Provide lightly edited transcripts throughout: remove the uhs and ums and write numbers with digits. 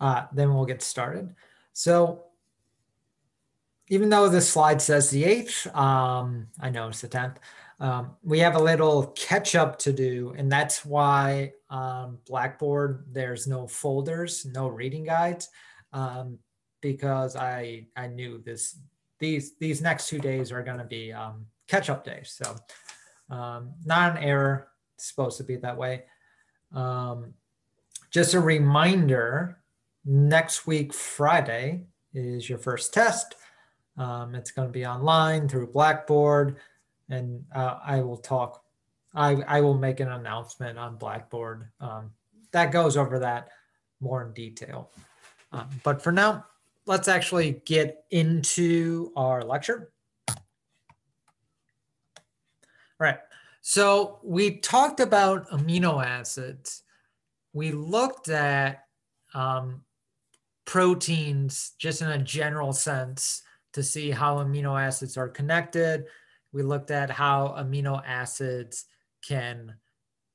then we'll get started. So even though this slide says the 8th, I know it's the 10th, we have a little catch up to do, and that's why on Blackboard there's no folders, no reading guides, because I knew these next 2 days are going to be catch up days. So not an error, it's supposed to be that way. Just a reminder, next week, Friday, is your first test. It's going to be online through Blackboard, and I will make an announcement on Blackboard that goes over that more in detail. But for now, let's actually get into our lecture. All right, so we talked about amino acids. We looked at proteins just in a general sense to see how amino acids are connected. We looked at how amino acids can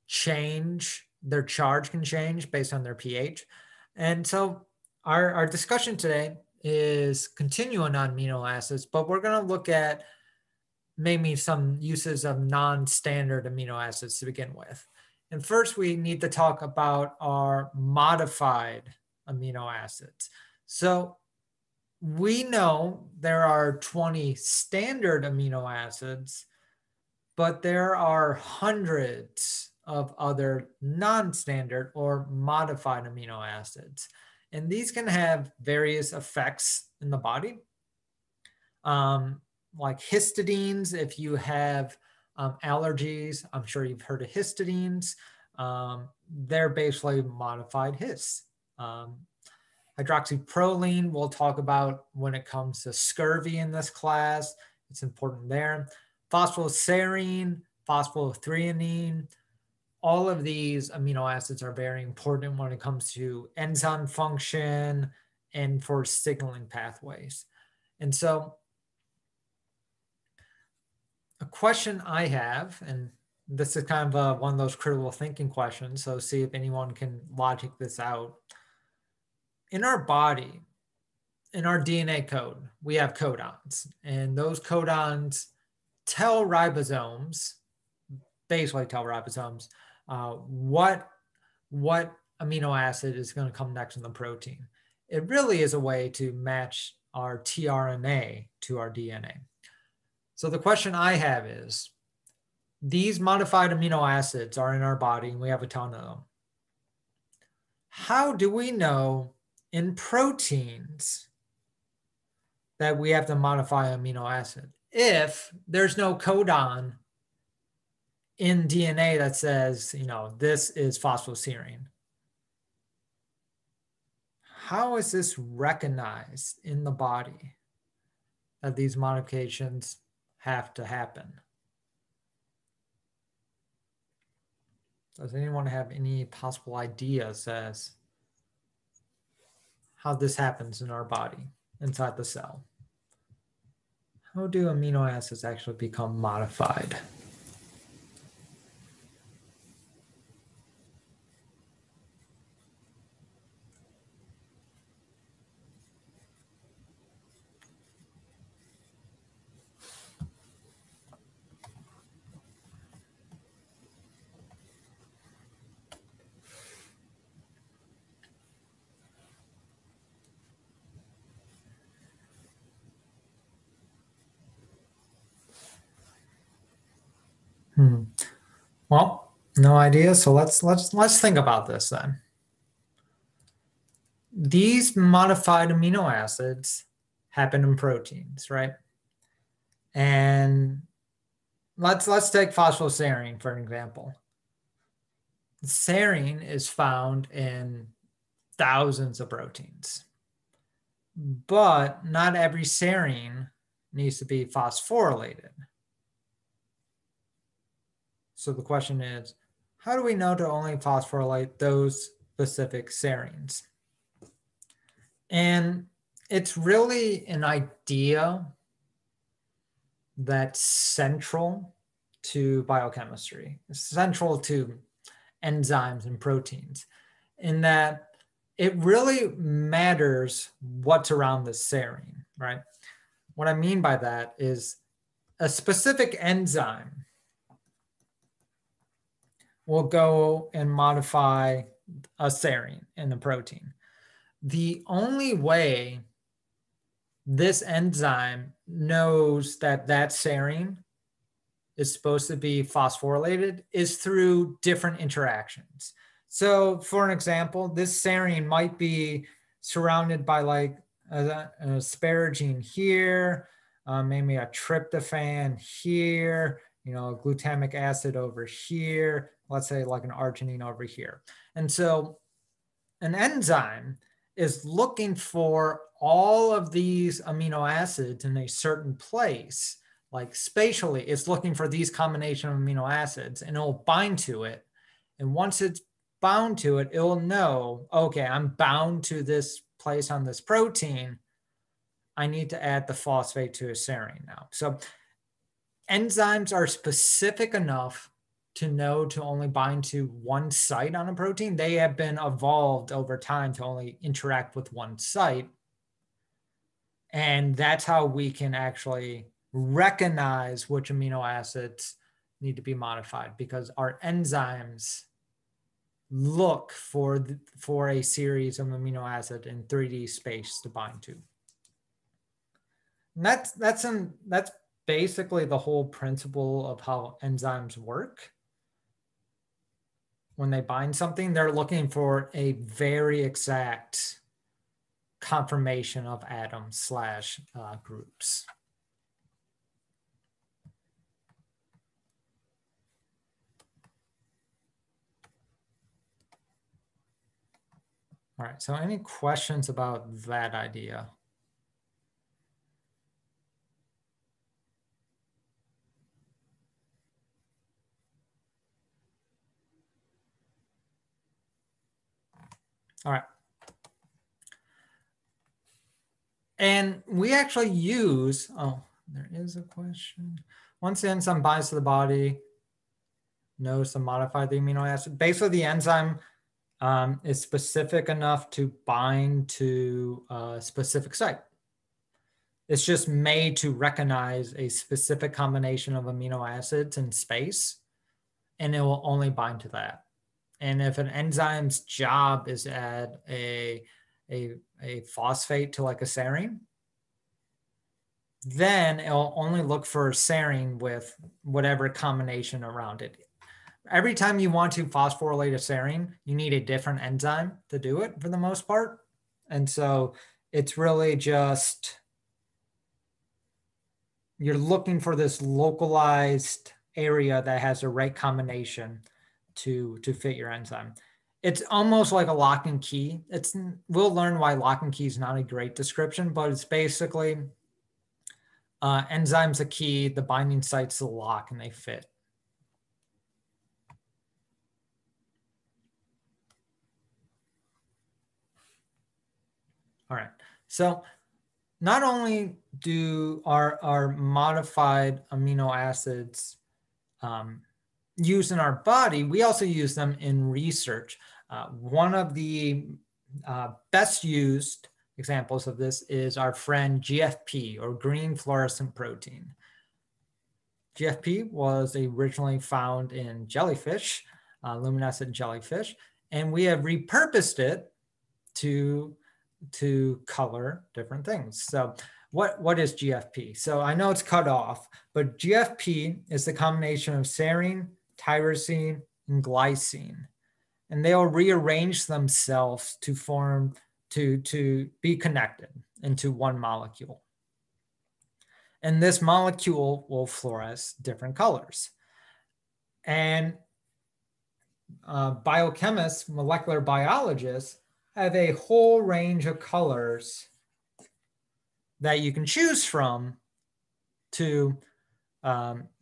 change, their charge can change based on their pH. And so our discussion today is continuing on amino acids, but we're going to look at maybe some uses of non-standard amino acids to begin with. And first, we need to talk about our modified amino acids. So we know there are 20 standard amino acids, but there are hundreds of other non-standard or modified amino acids. And these can have various effects in the body. Like histidines, if you have allergies, I'm sure you've heard of histidines. They're basically modified his. Hydroxyproline we'll talk about when it comes to scurvy in this class. It's important there. Phosphoserine, phosphothreonine, all of these amino acids are very important when it comes to enzyme function and for signaling pathways. And so a question I have, and this is kind of one of those critical thinking questions, so see if anyone can logic this out. In our body, in our DNA code, we have codons, and those codons tell ribosomes, basically tell ribosomes, what amino acid is going to come next in the protein. It really is a way to match our tRNA to our DNA. So the question I have is, these modified amino acids are in our body, and we have a ton of them. How do we know in proteins that we have to modify amino acid if there's no codon in DNA that says, this is phosphoserine? How is this recognized in the body that these modifications have to happen? Does anyone have any possible ideas as how this happens in our body, inside the cell? How do amino acids actually become modified? Well, no idea. So let's think about this then. These modified amino acids happen in proteins, right? And let's take phosphoserine for an example. Serine is found in thousands of proteins, but not every serine needs to be phosphorylated. So the question is, how do we know to only phosphorylate those specific serines? And it's really an idea that's central to biochemistry, central to enzymes and proteins, in that it really matters what's around the serine, right? What I mean by that is a specific enzyme will go and modify a serine in the protein. The only way this enzyme knows that that serine is supposed to be phosphorylated is through different interactions. So for an example, this serine might be surrounded by like an asparagine here, maybe a tryptophan here, you know, a glutamic acid over here, let's say like an arginine over here. And so an enzyme is looking for all of these amino acids in a certain place, like spatially, it's looking for these combination of amino acids and it'll bind to it. And once it's bound to it, it'll know, okay, I'm bound to this place on this protein. I need to add the phosphate to a serine now. So enzymes are specific enough to know to only bind to one site on a protein. They have been evolved over time to only interact with one site. And that's how we can actually recognize which amino acids need to be modified, because our enzymes look for a series of amino acid in 3D space to bind to. And that's basically the whole principle of how enzymes work. When they bind something, they're looking for a very exact conformation of atoms / groups. All right, so any questions about that idea? All right. And we actually use, oh, there is a question. Once the enzyme binds to the body, knows to modify the amino acid. Basically, the enzyme is specific enough to bind to a specific site. It's just made to recognize a specific combination of amino acids in space, and it will only bind to that. And if an enzyme's job is to add a phosphate to like a serine, then it'll only look for serine with whatever combination around it. Every time you want to phosphorylate a serine, you need a different enzyme to do it for the most part. And so it's really just, you're looking for this localized area that has the right combination to fit your enzyme. It's almost like a lock and key. We'll learn why lock and key is not a great description, but it's basically enzyme's a key, the binding site's the lock, and they fit. All right, so not only do our modified amino acids used in our body, we also use them in research. One of the best used examples of this is our friend GFP, or green fluorescent protein. GFP was originally found in jellyfish, luminescent jellyfish, and we have repurposed it to color different things. So what is GFP? So I know it's cut off, but GFP is the combination of serine, tyrosine, and glycine. And they'll rearrange themselves to form, to be connected into one molecule. And this molecule will fluoresce different colors. And biochemists, molecular biologists, have a whole range of colors that you can choose from to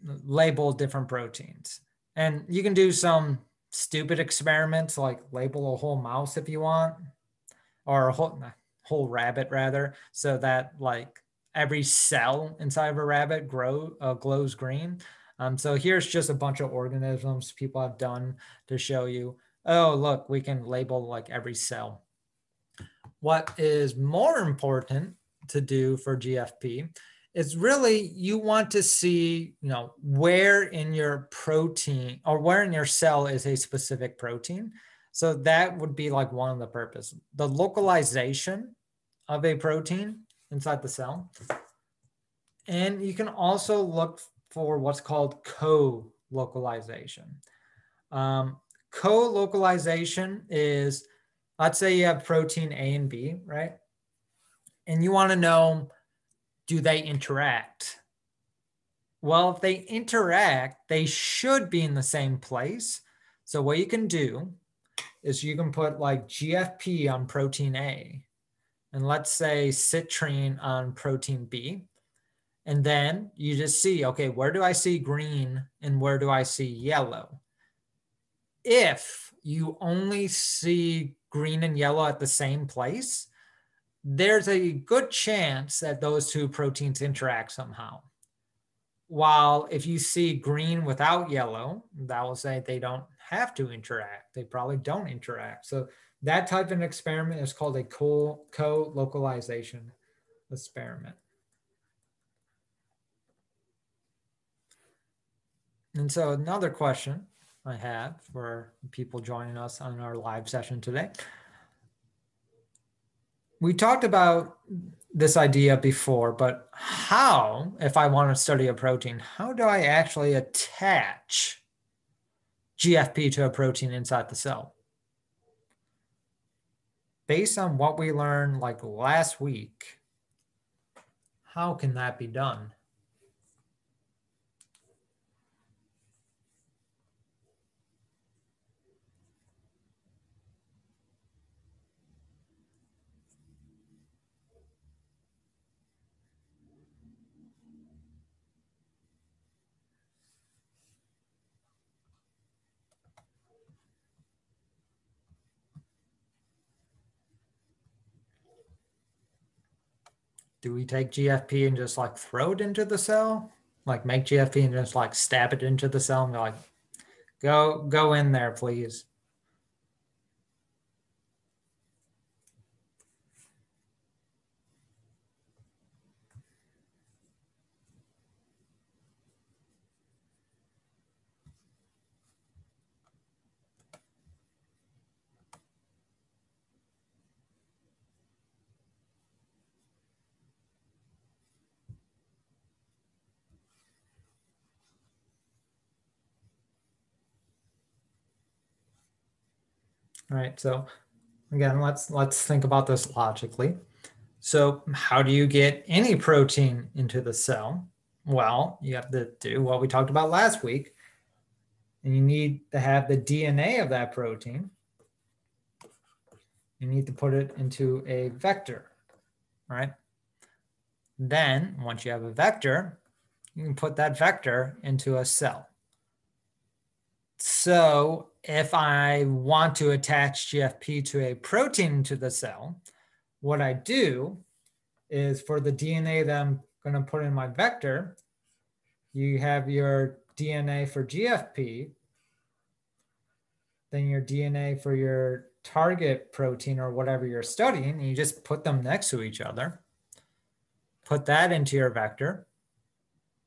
label different proteins. And you can do some stupid experiments, like label a whole mouse if you want, or a whole rabbit rather, so that like every cell inside of a rabbit glows green. So here's just a bunch of organisms people have done to show you, oh, look, we can label like every cell. what is more important to do for GFP is really you want to see, where in your protein or where in your cell is a specific protein. So that would be like one of the purposes. The localization of a protein inside the cell. And you can also look for what's called co-localization. Co-localization is, let's say you have protein A and B, right? And you want to know, do they interact? Well, if they interact, they should be in the same place. So what you can do is you can put like GFP on protein A, and let's say citrine on protein B. And then you just see, okay, where do I see green and where do I see yellow? If you only see green and yellow at the same place, there's a good chance that those two proteins interact somehow. While if you see green without yellow, that will say they don't have to interact. They probably don't interact. So that type of experiment is called a co-localization experiment. And so another question I have for people joining us on our live session today. We talked about this idea before, but how, if I want to study a protein, how do I actually attach GFP to a protein inside the cell? Based on what we learned like last week, how can that be done? Do we take GFP and just like throw it into the cell? Like make GFP and just like stab it into the cell and be like, go in there, please. All right, so again, let's think about this logically. So how do you get any protein into the cell? Well, you have to do what we talked about last week, and you need to have the DNA of that protein. You need to put it into a vector, all right? Then once you have a vector, you can put that vector into a cell. So if I want to attach GFP to a protein to the cell, what I do is for the DNA that I'm going to put in my vector, you have your DNA for GFP, then your DNA for your target protein or whatever you're studying, and you just put them next to each other, put that into your vector,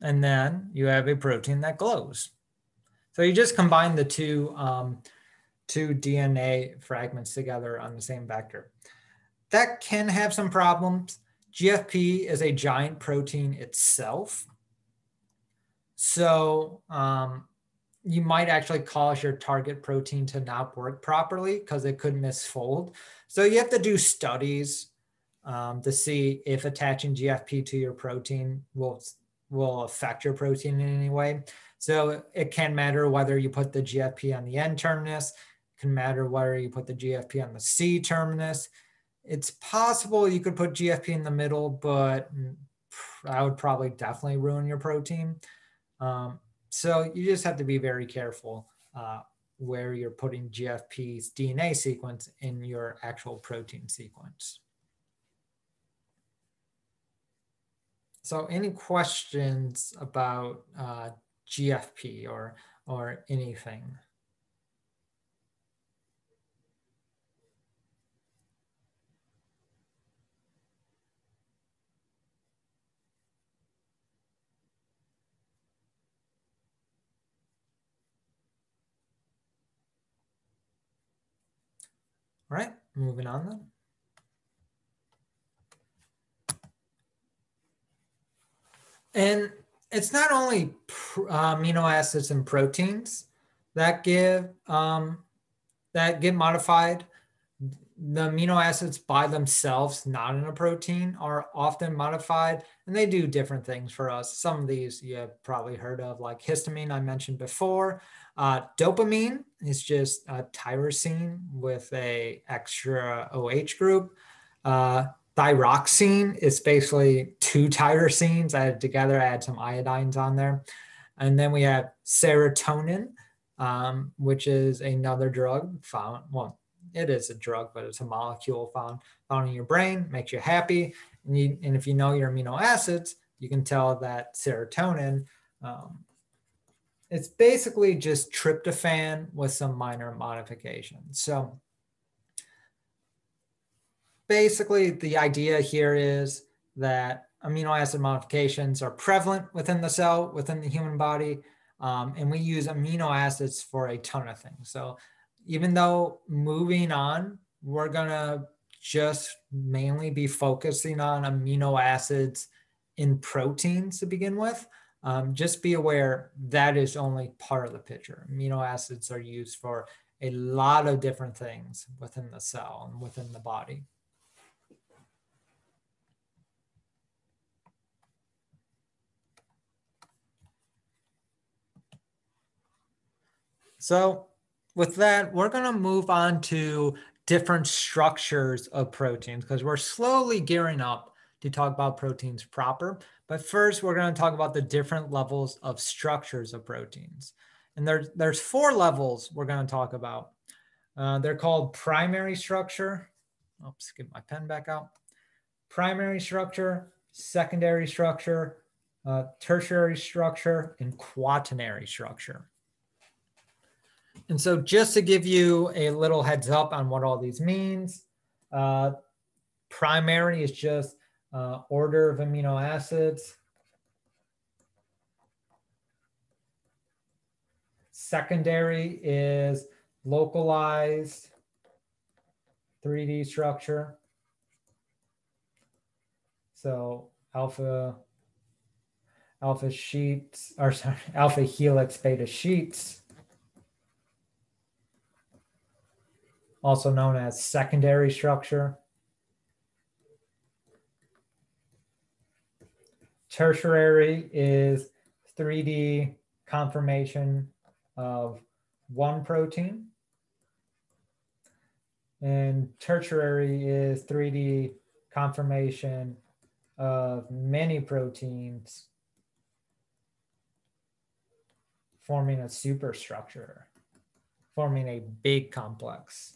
and then you have a protein that glows. So you just combine the two DNA fragments together on the same vector. That can have some problems. GFP is a giant protein itself. So you might actually cause your target protein to not work properly because it could misfold. So you have to do studies to see if attaching GFP to your protein will affect your protein in any way. So it can matter whether you put the GFP on the N terminus. It can matter whether you put the GFP on the C terminus. It's possible you could put GFP in the middle, but that would probably definitely ruin your protein. So you just have to be very careful where you're putting GFP's DNA sequence in your actual protein sequence. So any questions about GFP or anything? All right, moving on then. And it's not only amino acids and proteins that get modified. The amino acids by themselves, not in a protein, are often modified, and they do different things for us. Some of these you have probably heard of, like histamine I mentioned before. Dopamine is just a tyrosine with a extra OH group. Thyroxine is basically two tyrosines added together. I add some iodines on there. And then we have serotonin, which is another drug found, well, it is a drug, but it's a molecule found in your brain, makes you happy. And if you know your amino acids, you can tell that serotonin, it's basically just tryptophan with some minor modifications. So basically the idea here is that amino acid modifications are prevalent within the cell, within the human body, and we use amino acids for a ton of things. So even though moving on, we're gonna just mainly be focusing on amino acids in proteins to begin with. Just be aware that is only part of the picture. Amino acids are used for a lot of different things within the cell and within the body. So with that, we're going to move on to different structures of proteins because we're slowly gearing up to talk about proteins proper. But first, we're going to talk about the different levels of structures of proteins. And there's 4 levels we're going to talk about. They're called primary structure. Oops, get my pen back out. Primary structure, secondary structure, tertiary structure, and quaternary structure. And so just to give you a little heads up on what all these means, primary is just order of amino acids. Secondary is localized 3D structure. So alpha sheets, or sorry, alpha helix, beta sheets, also known as secondary structure. Tertiary is 3D conformation of one protein. And tertiary is 3D conformation of many proteins forming a superstructure, forming a big complex.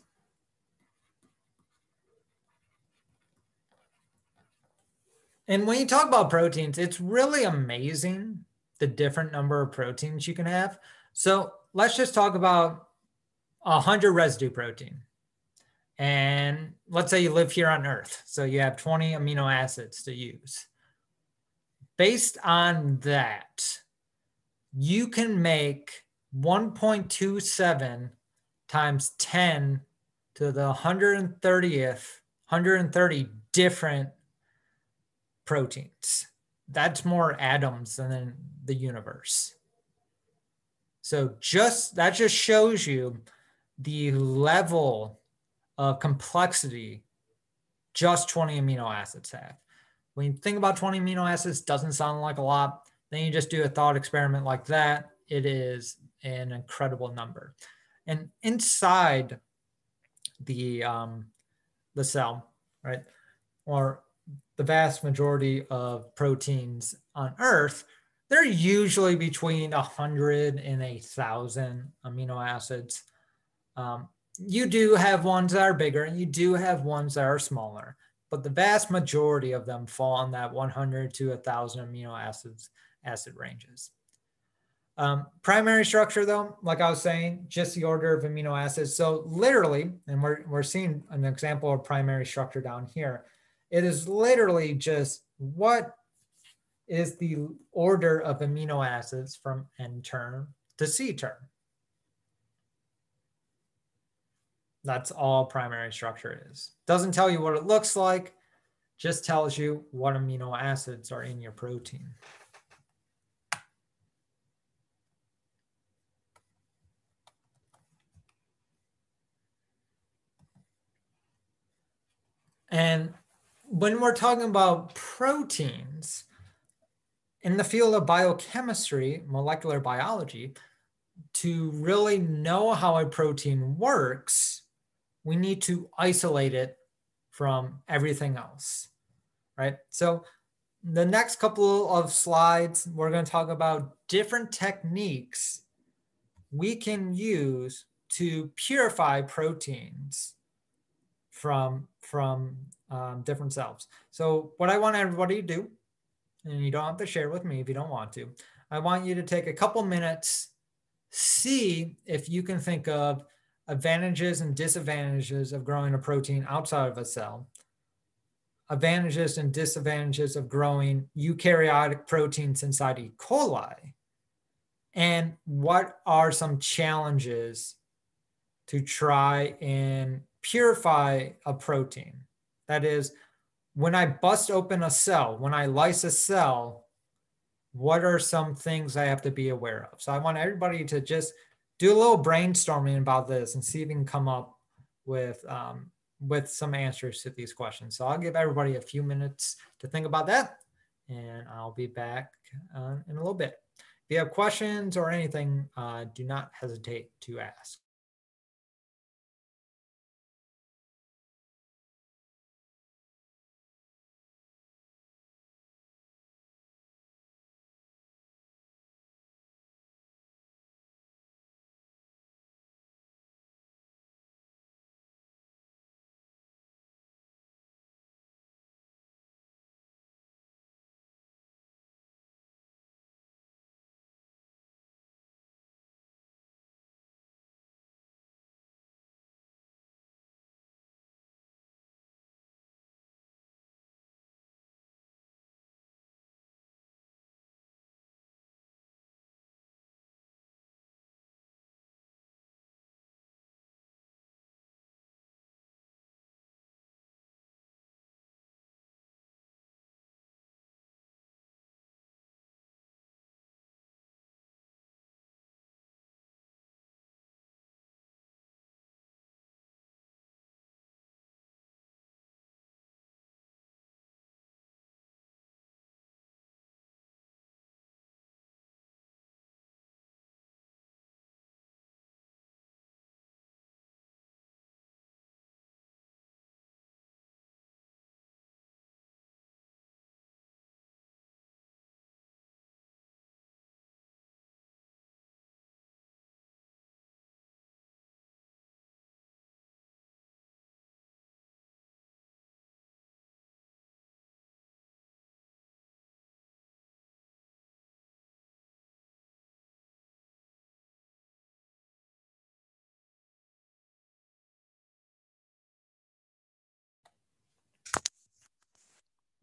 And when you talk about proteins, it's really amazing the different number of proteins you can have. So let's just talk about 100 residue protein. And let's say you live here on Earth. So you have 20 amino acids to use. Based on that, you can make 1.27 times 10 to the 130 different proteins. That's more atoms than in the universe. So that just shows you the level of complexity just 20 amino acids have. When you think about 20 amino acids, doesn't sound like a lot. Then you just do a thought experiment like that. It is an incredible number. And inside the cell, right, or the vast majority of proteins on Earth, they're usually between 100 and 1,000 amino acids. You do have ones that are bigger and you do have ones that are smaller, but the vast majority of them fall in that 100 to 1,000 amino acid ranges. Primary structure though, like I was saying, just the order of amino acids. So literally, and we're seeing an example of primary structure down here. It is literally just what is the order of amino acids from N term to C term. That's all primary structure is. Doesn't tell you what it looks like, just tells you what amino acids are in your protein. And when we're talking about proteins, in the field of biochemistry, molecular biology, to really know how a protein works, we need to isolate it from everything else, right? So the next couple of slides, we're going to talk about different techniques we can use to purify proteins from different cells. So what I want everybody to do, and you don't have to share with me if you don't want to, I want you to take a couple minutes, see if you can think of advantages and disadvantages of growing a protein outside of a cell, advantages and disadvantages of growing eukaryotic proteins inside E. coli, and what are some challenges to try and purify a protein. That is, when I bust open a cell, when I lyse a cell, what are some things I have to be aware of? So I want everybody to just do a little brainstorming about this and see if you can come up with some answers to these questions. So I'll give everybody a few minutes to think about that, and I'll be back in a little bit. If you have questions or anything, do not hesitate to ask.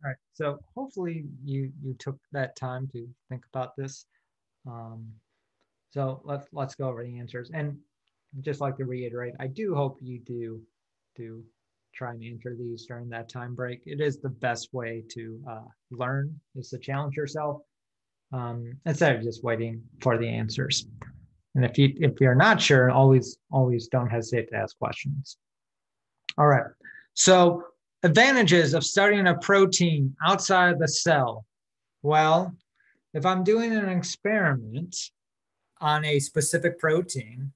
All right, so hopefully you took that time to think about this. So let's go over the answers. And just like to reiterate, I do hope you do try and answer these during that time break. It is the best way to learn, is to challenge yourself instead of just waiting for the answers. And if you're not sure, always don't hesitate to ask questions. All right. So advantages of studying a protein outside of the cell. Well, if I'm doing an experiment on a specific protein,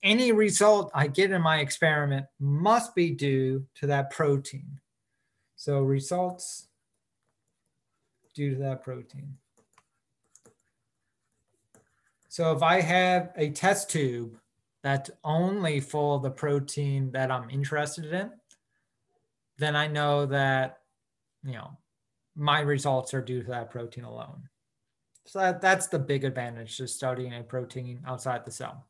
any result I get in my experiment must be due to that protein. So results due to that protein. So if I have a test tube that's only full of the protein that I'm interested in, then I know that, my results are due to that protein alone. So that's the big advantage to studying a protein outside the cell.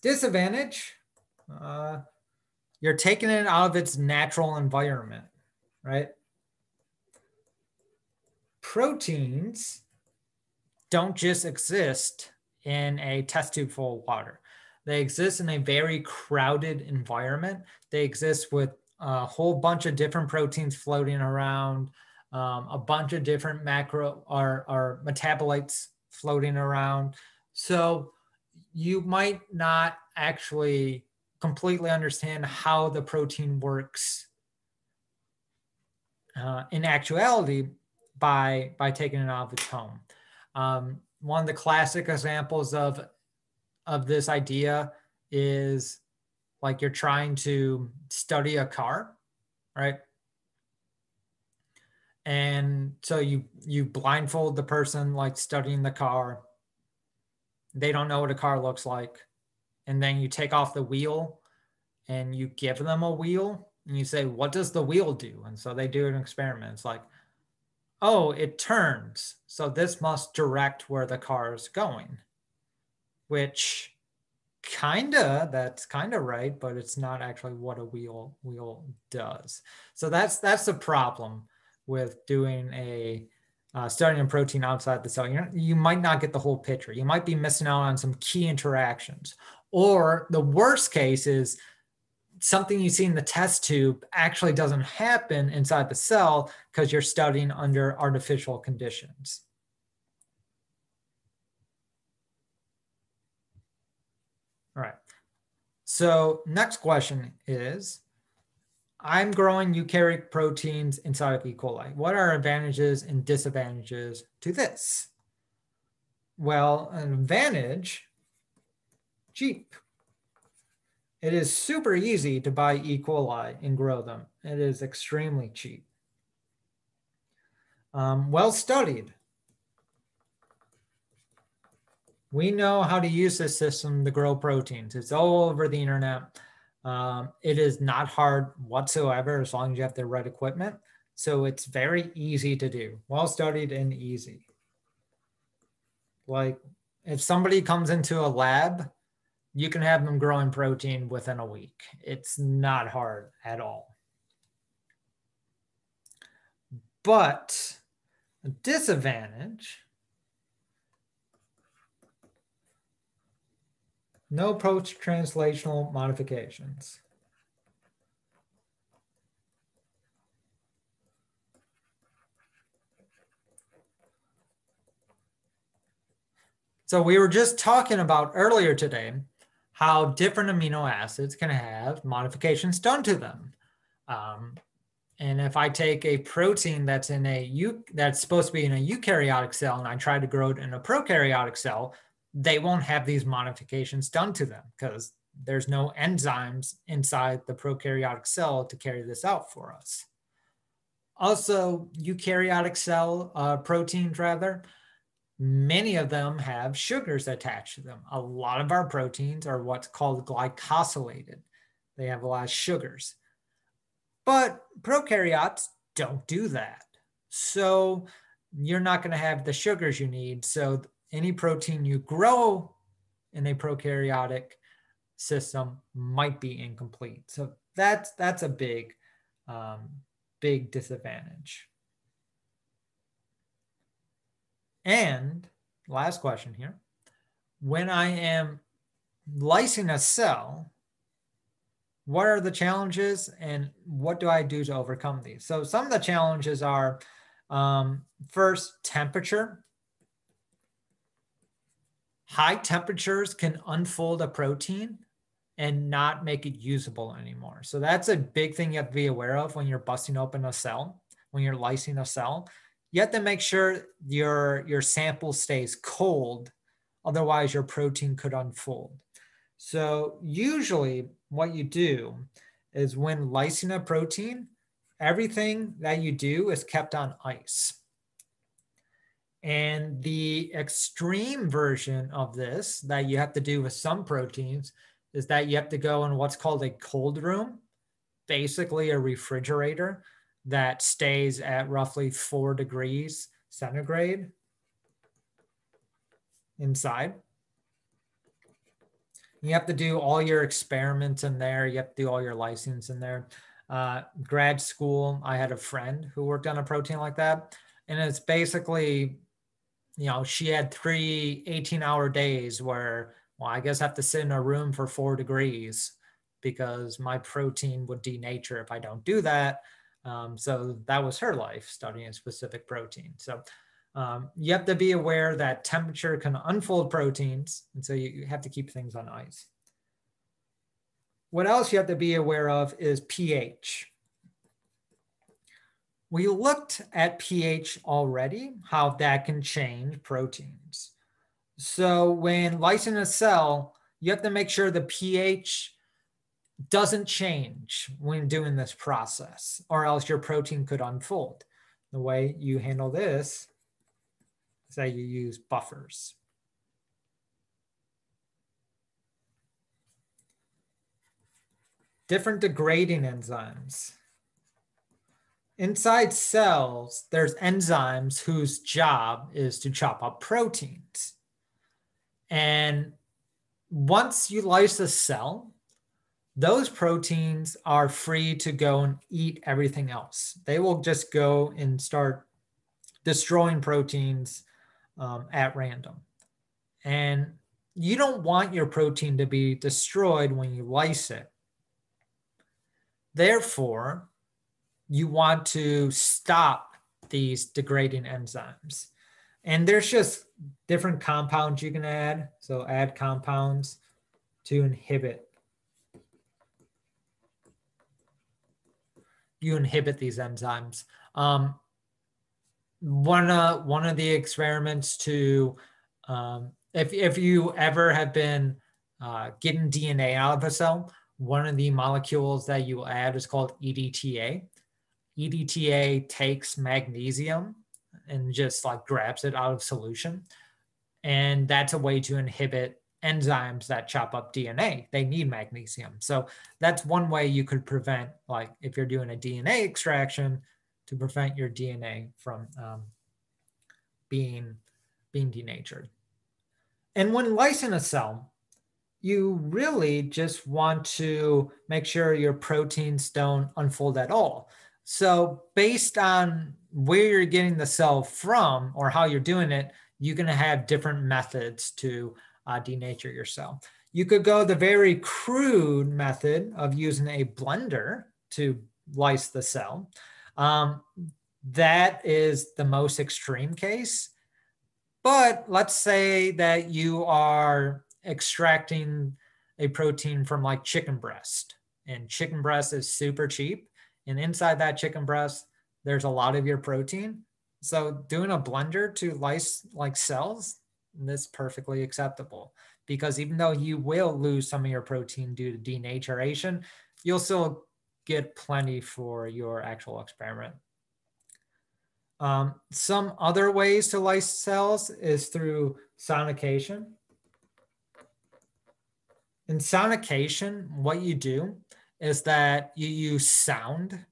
Disadvantage, you're taking it out of its natural environment, right? Proteins don't just exist in a test tube full of water. They exist in a very crowded environment. They exist with a whole bunch of different proteins floating around, a bunch of different macro or metabolites floating around. So you might not actually completely understand how the protein works in actuality by taking it out of its home. One of the classic examples of this idea is like you're trying to study a car, right? And so you blindfold the person like studying the car. They don't know what a car looks like. And then you take off the wheel and you give them a wheel and you say, what does the wheel do? And so they do an experiment. It's like, oh, it turns. So this must direct where the car is going, which that's kind of right, but it's not actually what a wheel does. So that's the problem with doing a studying a protein outside the cell. You might not get the whole picture. You might be missing out on some key interactions. Or the worst case is something you see in the test tube actually doesn't happen inside the cell because you're studying under artificial conditions. All right. So next question is, I'm growing eukaryotic proteins inside of E. coli. What are advantages and disadvantages to this? Well, an advantage, cheap. It is super easy to buy E. coli and grow them. It is extremely cheap. Well studied. We know how to use this system to grow proteins. It's all over the internet. It is not hard whatsoever as long as you have the right equipment. So it's very easy to do. Well studied and easy. Like if somebody comes into a lab, you can have them growing protein within a week. It's not hard at all. But a disadvantage, no post-translational modifications. So we were just talking about earlier today how different amino acids can have modifications done to them. And if I take a protein that's supposed to be in a eukaryotic cell and I try to grow it in a prokaryotic cell, they won't have these modifications done to them because there's no enzymes inside the prokaryotic cell to carry this out for us. Also, eukaryotic cell proteins, many of them have sugars attached to them. A lot of our proteins are what's called glycosylated. They have a lot of sugars. But prokaryotes don't do that. So you're not going to have the sugars you need. So any protein you grow in a prokaryotic system might be incomplete. So that's a big disadvantage. And last question here. When I am lysing a cell, what are the challenges and what do I do to overcome these? So some of the challenges are first, temperature. High temperatures can unfold a protein and not make it usable anymore. So that's a big thing you have to be aware of when you're busting open a cell, when you're lysing a cell. You have to make sure your sample stays cold, otherwise your protein could unfold. So usually what you do is when lysing a protein, everything that you do is kept on ice. And the extreme version of this that you have to do with some proteins is that you have to go in what's called a cold room, basically a refrigerator that stays at roughly 4 degrees centigrade inside. You have to do all your experiments in there. You have to do all your lysings in there. Grad school, I had a friend who worked on a protein like that. And it's basically, she had 3 18-hour days where Well, I guess I have to sit in a room for 4 degrees because my protein would denature if I don't do that. So that was her life, studying a specific protein. So you have to be aware that temperature can unfold proteins, and so you have to keep things on ice. What else you have to be aware of is pH. We looked at pH already, how that can change proteins. So when lysing a cell, you have to make sure the pH doesn't change when doing this process, or else your protein could unfold. The way you handle this is that you use buffers. Different degrading enzymes. Inside cells, there's enzymes whose job is to chop up proteins. And once you lyse a cell, those proteins are free to go and eat everything else. They will just go and start destroying proteins at random. And you don't want your protein to be destroyed when you lyse it. Therefore, you want to stop these degrading enzymes. And there's just different compounds you can add. So add compounds to inhibit. You inhibit these enzymes. One of the experiments to, if you ever have been getting DNA out of a cell, one of the molecules that you add is called EDTA. EDTA takes magnesium and just like grabs it out of solution. And that's a way to inhibit enzymes that chop up DNA. They need magnesium. So that's one way you could prevent, like if you're doing a DNA extraction, to prevent your DNA from being denatured. And when lysing a cell, you really just want to make sure your proteins don't unfold at all. So based on where you're getting the cell from or how you're doing it, you're going to have different methods to denature your cell. You could go the very crude method of using a blender to lyse the cell. That is the most extreme case. But let's say that you are extracting a protein from like chicken breast, and chicken breast is super cheap. And inside that chicken breast, there's a lot of your protein. So doing a blender to lyse like cells, that's perfectly acceptable, because even though you will lose some of your protein due to denaturation, you'll still get plenty for your actual experiment. Some other ways to lyse cells is through sonication. In sonication, what you do is that you use sound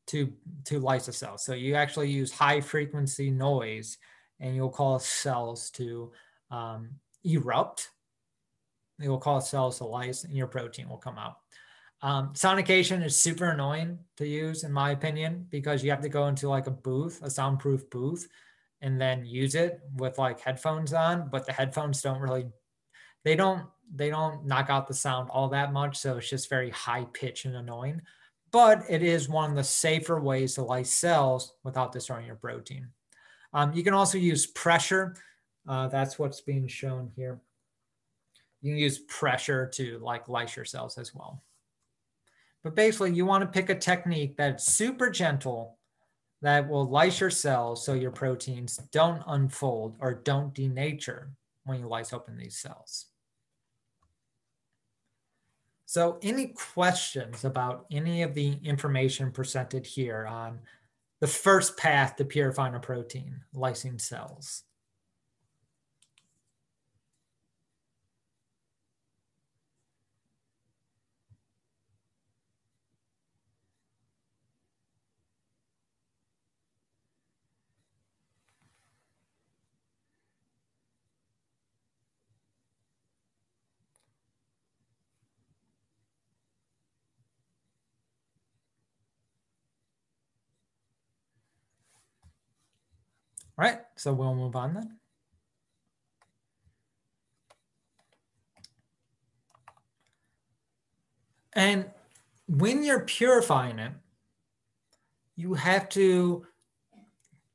to lyse a cell. So you actually use high frequency noise, and you'll cause cells to erupt. You'll cause cells to lyse, and your protein will come out. Sonication is super annoying to use, in my opinion, because you have to go into like a booth, a soundproof booth, and then use it with like headphones on. But the headphones don't really, they don't knock out the sound all that much. So it's just very high pitch and annoying. But it is one of the safer ways to lyse cells without destroying your protein. You can also use pressure. That's what's being shown here. You can use pressure to like lyse your cells as well. But basically, you want to pick a technique that's super gentle, that will lyse your cells so your proteins don't unfold or don't denature when you lyse open these cells. So any questions about any of the information presented here on the first path to purifying a protein, lysing cells? All right, so we'll move on then. And when you're purifying it, you have to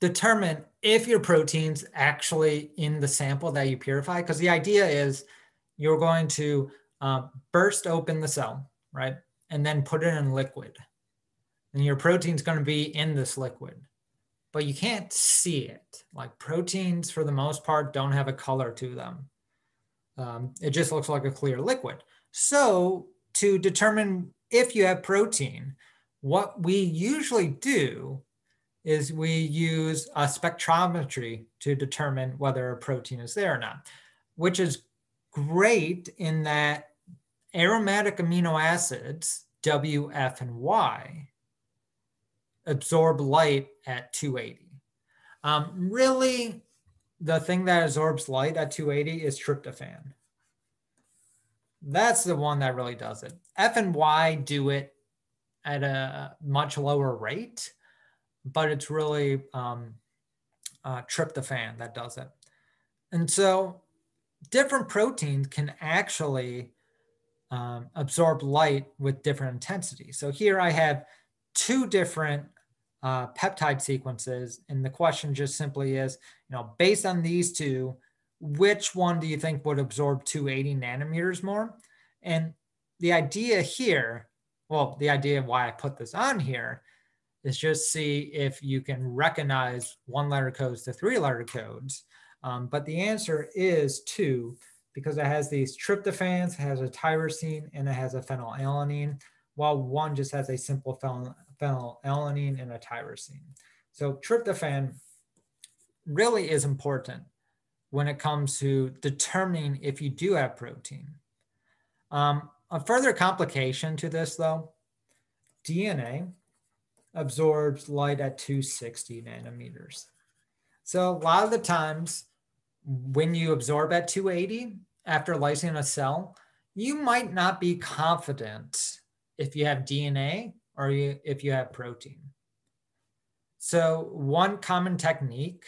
determine if your protein's actually in the sample that you purify. Because the idea is you're going to burst open the cell, right? And then put it in liquid. And your protein's going to be in this liquid. But you can't see it. Like proteins, for the most part, don't have a color to them. It just looks like a clear liquid. So to determine if you have protein, what we usually do is we use a spectrometry to determine whether a protein is there or not, which is great in that aromatic amino acids, W, F, and Y, absorb light at 280. Really, the thing that absorbs light at 280 is tryptophan. That's the one that really does it. F and Y do it at a much lower rate, but it's really tryptophan that does it. And so different proteins can actually absorb light with different intensities. So here I have two different peptide sequences, and the question just simply is, based on these two, which one do you think would absorb 280 nanometers more? And the idea here, well, the idea of why I put this on here is just see if you can recognize 1-letter codes to 3-letter codes. But the answer is 2, because it has these tryptophans, it has a tyrosine, and it has a phenylalanine, while one just has a simple phenylalanine and a tyrosine. So tryptophan really is important when it comes to determining if you do have protein. A further complication to this, though, DNA absorbs light at 260 nanometers. So a lot of the times when you absorb at 280 after lysing a cell, you might not be confident if you have DNA or if you have protein. So one common technique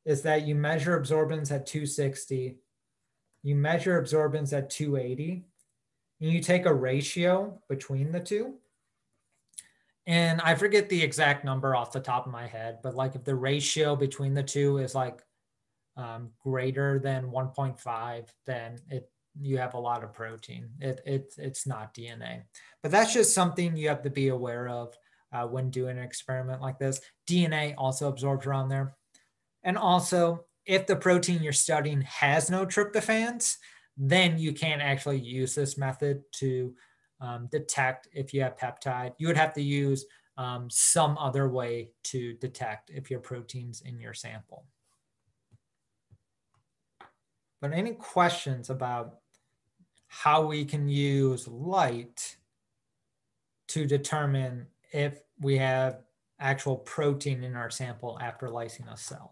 is that you measure absorbance at 260, you measure absorbance at 280, and you take a ratio between the two. And I forget the exact number off the top of my head, but like if the ratio between the two is like greater than 1.5, then you have a lot of protein. It's not DNA. But that's just something you have to be aware of when doing an experiment like this. DNA also absorbs around there. And also, if the protein you're studying has no tryptophans, then you can't actually use this method to detect if you have peptide. You would have to use some other way to detect if your protein's in your sample. But any questions about how we can use light to determine if we have actual protein in our sample after lysing a cell?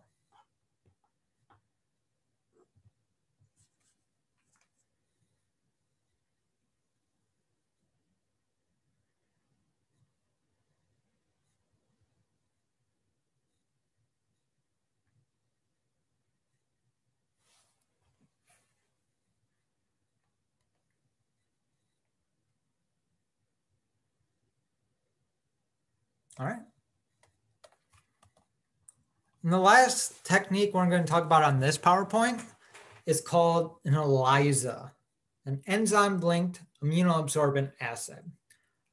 All right. And the last technique we're going to talk about on this PowerPoint is called an ELISA, an enzyme-linked immunoabsorbent assay,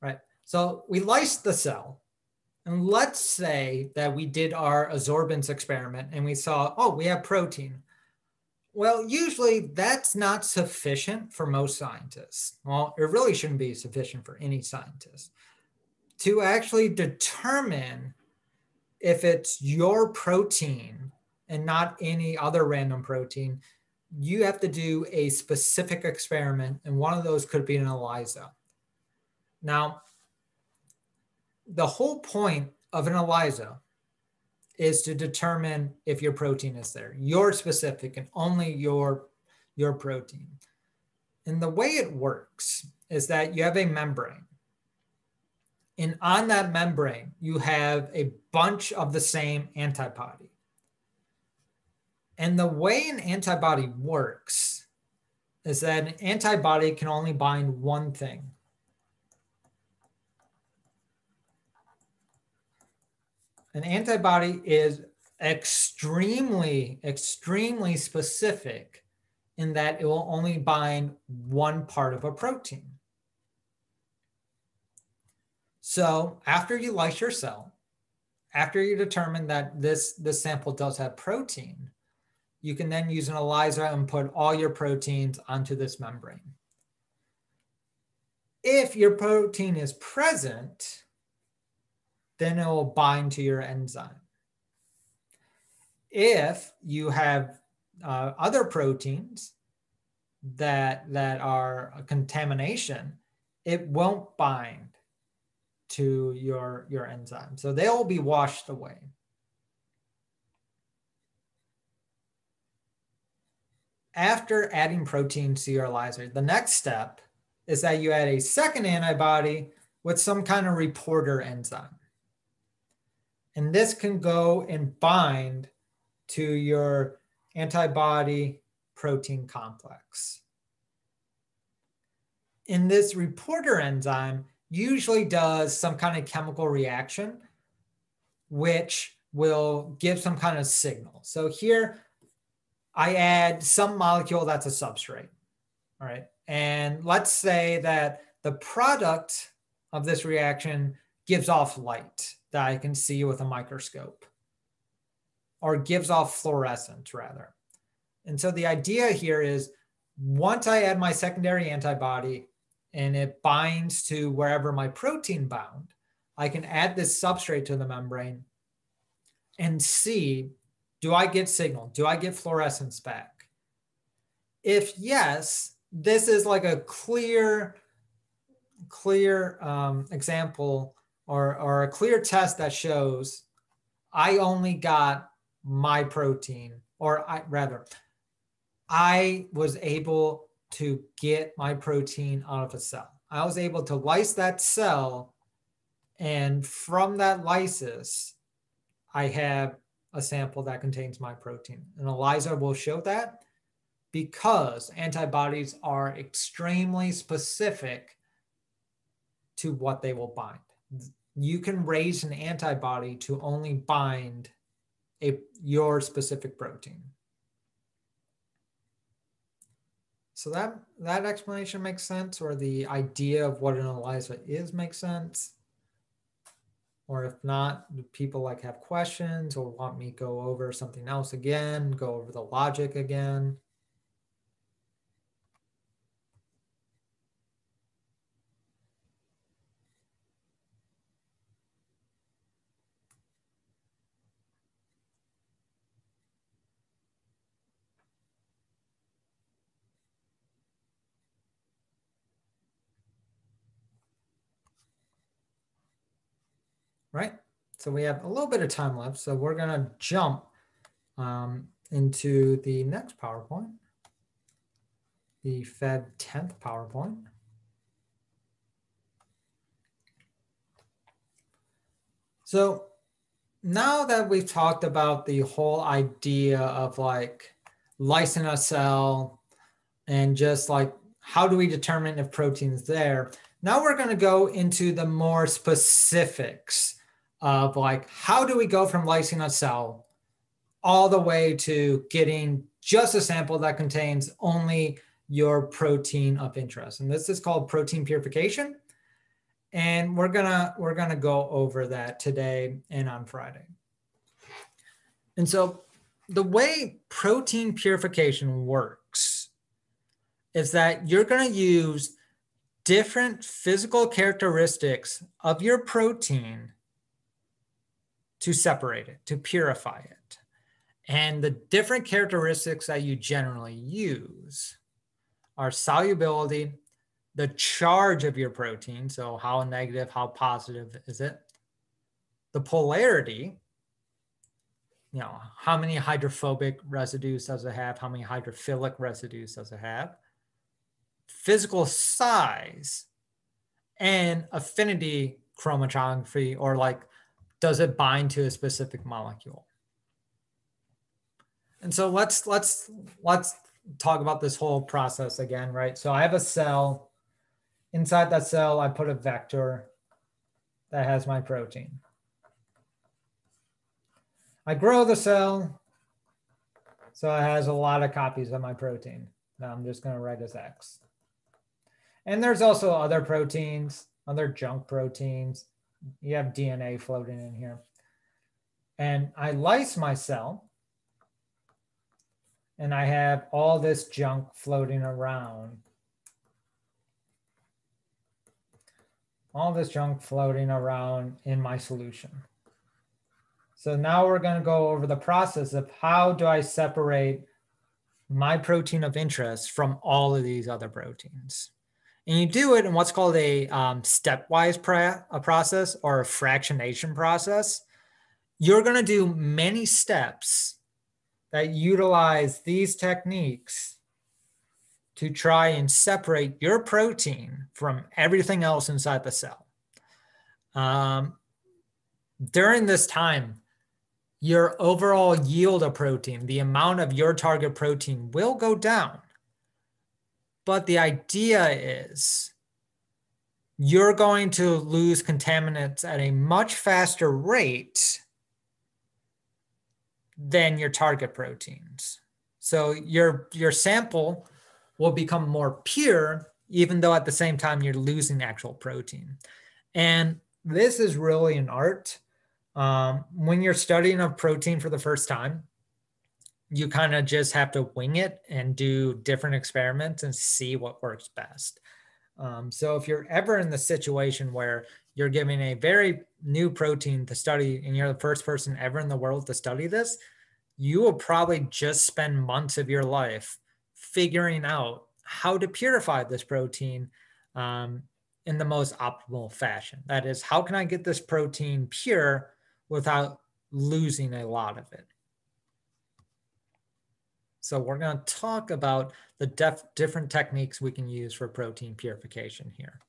right? So we lysed the cell, and let's say that we did our absorbance experiment and we saw, oh, we have protein. Well, usually that's not sufficient for most scientists. Well, it really shouldn't be sufficient for any scientist. To actually determine if it's your protein and not any other random protein, you have to do a specific experiment, and one of those could be an ELISA. Now, the whole point of an ELISA is to determine if your protein is there, your specific and only your protein. And the way it works is that you have a membrane. And on that membrane, you have a bunch of the same antibody. And the way an antibody works is that an antibody can only bind one thing. an antibody is extremely, extremely specific in that it will only bind one part of a protein. So after you lyse your cell, after you determine that this sample does have protein, you can then use an ELISA and put all your proteins onto this membrane. If your protein is present, then it will bind to your enzyme. If you have other proteins that are a contamination, it won't bind to your enzyme. So they'll be washed away. After adding proteins to your ELISA, the next step is that you add a second antibody with some kind of reporter enzyme. And this can go and bind to your antibody protein complex. And this reporter enzyme usually does some kind of chemical reaction, which will give some kind of signal. So here I add some molecule that's a substrate, all right? And let's say that the product of this reaction gives off light that I can see with a microscope, or gives off fluorescent rather. And so the idea here is once I add my secondary antibody and it binds to wherever my protein bound, I can add this substrate to the membrane and see, do I get signal? Do I get fluorescence back? If yes, this is like a clear example or a clear test that shows I only got my protein, or I was able to get my protein out of a cell. I was able to lyse that cell, and from that lysis, I have a sample that contains my protein. And ELISA will show that because antibodies are extremely specific to what they will bind. You can raise an antibody to only bind your specific protein. So that explanation makes sense, or the idea of what an ELISA is makes sense. Or if not, do people have questions or want me to go over something else again, go over the logic again? Right? So we have a little bit of time left. So we're going to jump into the next PowerPoint, the Feb 10th PowerPoint. So now that we've talked about the whole idea of lysing a cell and just how do we determine if protein is there, now we're going to go into the more specifics of how do we go from lysing a cell all the way to getting just a sample that contains only your protein of interest. And this is called protein purification. And we're gonna go over that today and on Friday. And so the way protein purification works is that you're going to use different physical characteristics of your protein to separate it, to purify it. And the different characteristics that you generally use are solubility, the charge of your protein, so how negative, how positive is it, the polarity, how many hydrophobic residues does it have, how many hydrophilic residues does it have, physical size, and affinity chromatography, or does it bind to a specific molecule? And so let's talk about this whole process again, right? So I have a cell. Inside that cell, I put a vector that has my protein. I grow the cell, so it has a lot of copies of my protein. Now I'm just going to write as X. And there's also other proteins, other junk proteins. You have DNA floating in here. And I lyse my cell, and I have all this junk floating around. All this junk floating around in my solution. So now we're going to go over the process of how do I separate my protein of interest from all of these other proteins. And you do it in what's called a stepwise process or a fractionation process. You're going to do many steps that utilize these techniques to try and separate your protein from everything else inside the cell. During this time, your overall yield of protein, the amount of your target protein will go down. But the idea is you're going to lose contaminants at a much faster rate than your target proteins. So your sample will become more pure, even though at the same time you're losing actual protein. And this is really an art. When you're studying a protein for the first time, you kind of just have to wing it and do different experiments and see what works best. So if you're ever in the situation where you're giving a very new protein to study and you're the first person ever in the world to study this, you will probably just spend months of your life figuring out how to purify this protein in the most optimal fashion. That is, how can I get this protein pure without losing a lot of it? So we're going to talk about the different techniques we can use for protein purification here.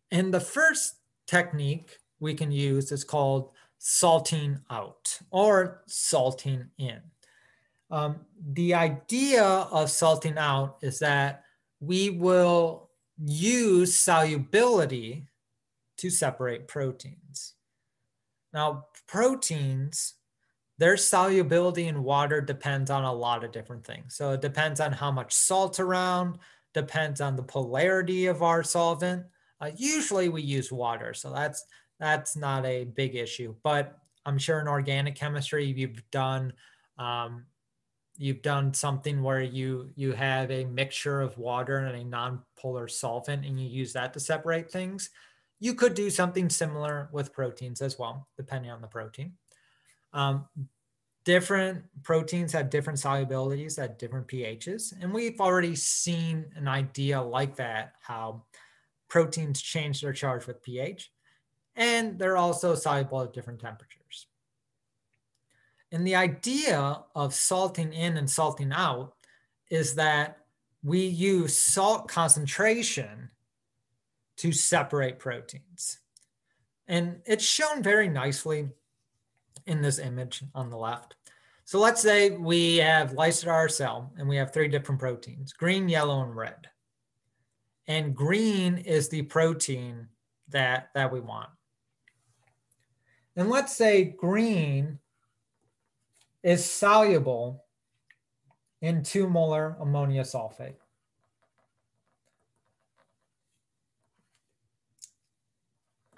And the first technique we can use is called salting out or salting in. The idea of salting out is that we will use solubility to separate proteins. Now, proteins, their solubility in water depends on a lot of different things. So it depends on how much salt around, depends on the polarity of our solvent. Usually we use water, so that's not a big issue. But I'm sure in organic chemistry you've done something where you have a mixture of water and a non-polar solvent, and you use that to separate things. You could do something similar with proteins as well, depending on the protein. Different proteins have different solubilities at different pHs. And we've already seen an idea like that, how proteins change their charge with pH. And they're also soluble at different temperatures. And the idea of salting in and salting out is that we use salt concentration to separate proteins. And it's shown very nicely in this image on the left. So let's say we have lysed our cell and we have 3 different proteins, green, yellow, and red. And green is the protein that we want. And let's say green is soluble in 2 molar ammonia sulfate.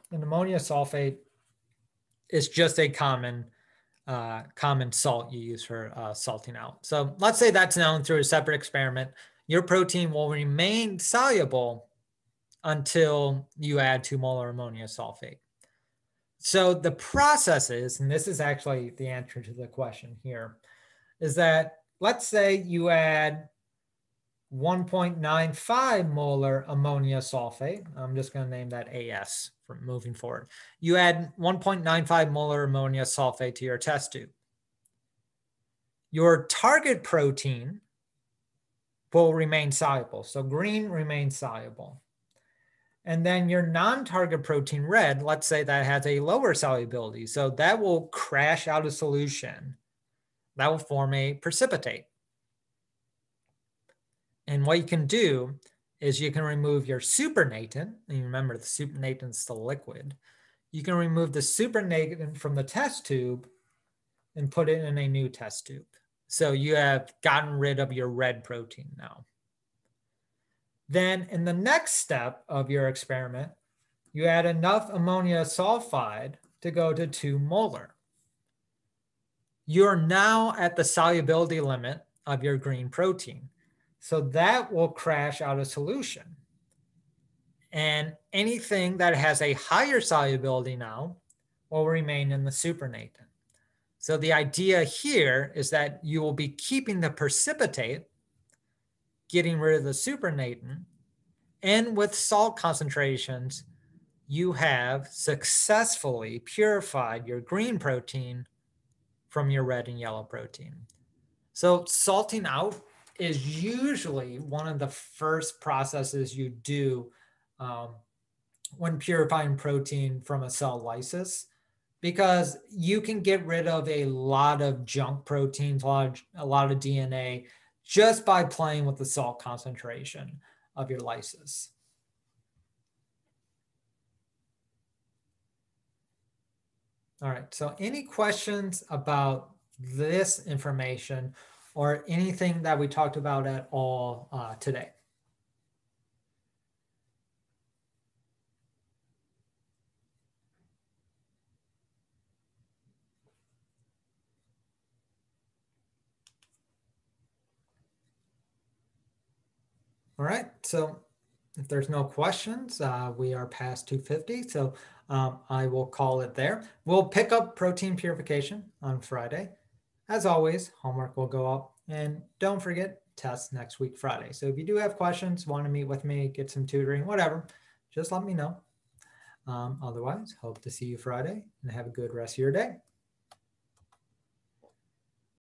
And ammonia sulfate is just a common salt you use for salting out. So let's say that's known through a separate experiment. Your protein will remain soluble until you add 2 molar ammonia sulfate. So the process is, and this is actually the answer to the question here, is that let's say you add 1.95 molar ammonia sulfate. I'm just going to name that AS for moving forward. You add 1.95 molar ammonia sulfate to your test tube. Your target protein will remain soluble. So green remains soluble. And then your non-target protein, red, let's say that has a lower solubility. So that will crash out of solution. That will form a precipitate. And what you can do is you can remove your supernatant. And you remember the supernatant is the liquid. you can remove the supernatant from the test tube and put it in a new test tube. So you have gotten rid of your red protein now. Then in the next step of your experiment, you add enough ammonia sulfide to go to 2 molar. You're now at the solubility limit of your green protein. So that will crash out of solution. And anything that has a higher solubility now will remain in the supernatant. So the idea here is that you will be keeping the precipitate, getting rid of the supernatant, and with salt concentrations, you have successfully purified your green protein from your red and yellow protein. So salting out is usually one of the first processes you do when purifying protein from a cell lysis, because you can get rid of a lot of junk proteins, a lot of DNA, just by playing with the salt concentration of your lysis. All right, so any questions about this information or anything that we talked about at all today? All right, so if there's no questions, we are past 2:50, so I will call it there. We'll pick up protein purification on Friday. As always, homework will go up, and don't forget, test next week Friday. So if you do have questions, want to meet with me, get some tutoring, whatever, just let me know. Otherwise, hope to see you Friday and have a good rest of your day.